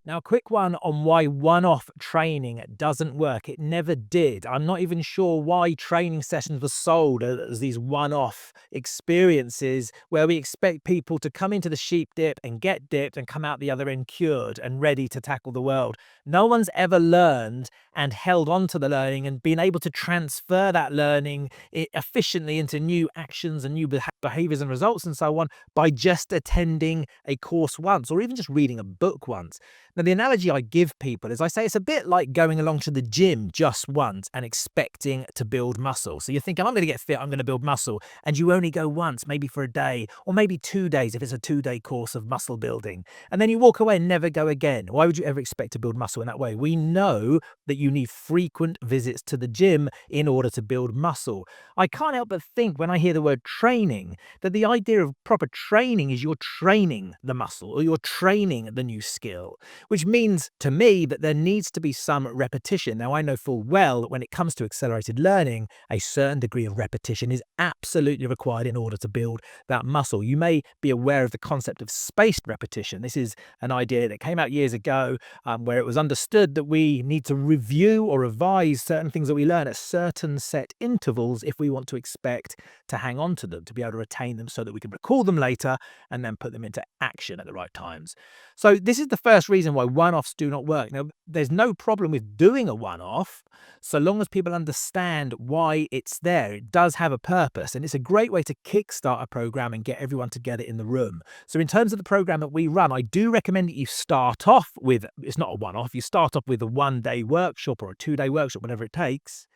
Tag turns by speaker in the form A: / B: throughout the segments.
A: Now, a quick one on why one-off training doesn't work. It never did. I'm not even sure why training sessions were sold as these one-off experiences where we expect people to come into the sheep dip and get dipped and come out the other end cured and ready to tackle the world. No one's ever learned and held on to the learning and been able to transfer that learning efficiently into new actions and new behaviors and results and so on by just attending a course once or even just reading a book once. Now, the analogy I give people is I say it's a bit like going along to the gym just once and expecting to build muscle. So you're thinking, I'm going to get fit, I'm going to build muscle. And you only go once, maybe for a day, or maybe 2 days if it's a 2-day course of muscle building. And then you walk away and never go again. Why would you ever expect to build muscle in that way? We know that you need frequent visits to the gym in order to build muscle. I can't help but think when I hear the word training that the idea of proper training is you're training the muscle or you're training the new skill, which means to me that there needs to be some repetition. Now, I know full well that when it comes to accelerated learning, a certain degree of repetition is absolutely required in order to build that muscle. You may be aware of the concept of spaced repetition. This is an idea that came out years ago where it was understood that we need to review or revise certain things that we learn at certain set intervals if we want to expect to hang on to them, to be able to retain them so that we can recall them later and then put them into action at the right times. So this is the first reason why one-offs do not work. Now, there's no problem with doing a one-off so long as people understand why it's there. It does have a purpose, and it's a great way to kickstart a program and get everyone together in the room. So in terms of the program that we run, I do recommend that you start off with, it's not a one-off, you start off with a 1-day workshop or a 2-day workshop, whatever it takes,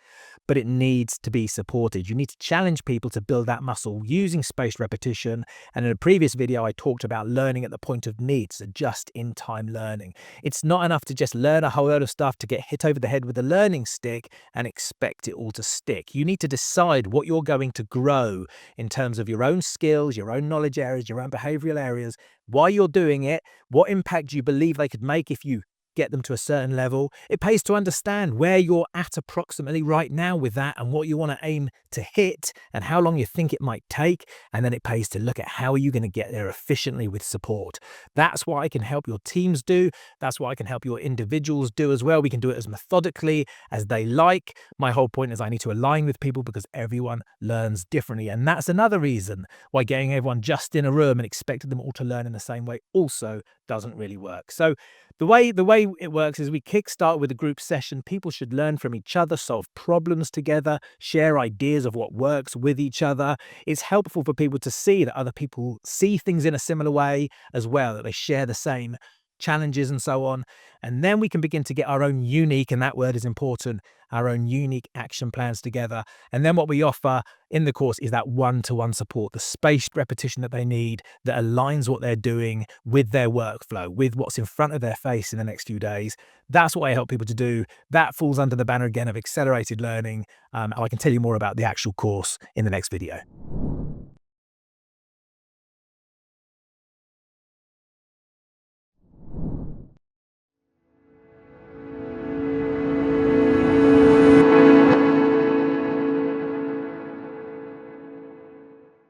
A: but it needs to be supported. You need to challenge people to build that muscle using spaced repetition. And in a previous video, I talked about learning at the point of need, so just-in-time learning. It's not enough to just learn a whole load of stuff to get hit over the head with a learning stick and expect it all to stick. You need to decide what you're going to grow in terms of your own skills, your own knowledge areas, your own behavioral areas, why you're doing it, what impact you believe they could make if you get them to a certain level. It pays to understand where you're at approximately right now with that and what you want to aim to hit and how long you think it might take. And then it pays to look at how are you going to get there efficiently with support. That's what I can help your teams do. That's what I can help your individuals do as well. We can do it as methodically as they like. My whole point is I need to align with people because everyone learns differently. And that's another reason why getting everyone just in a room and expecting them all to learn in the same way also doesn't really work. So the way it works is we kickstart with a group session. People should learn from each other, solve problems together, share ideas of what works with each other. It's helpful for people to see that other people see things in a similar way as well, that they share the same challenges and so on. And then we can begin to get our own unique, and that word is important, our own unique action plans together. And then what we offer in the course is that one-to-one support, the spaced repetition that they need that aligns what they're doing with their workflow, with what's in front of their face in the next few days. That's what I help people to do. That falls under the banner again of accelerated learning. I can tell you more about the actual course in the next video.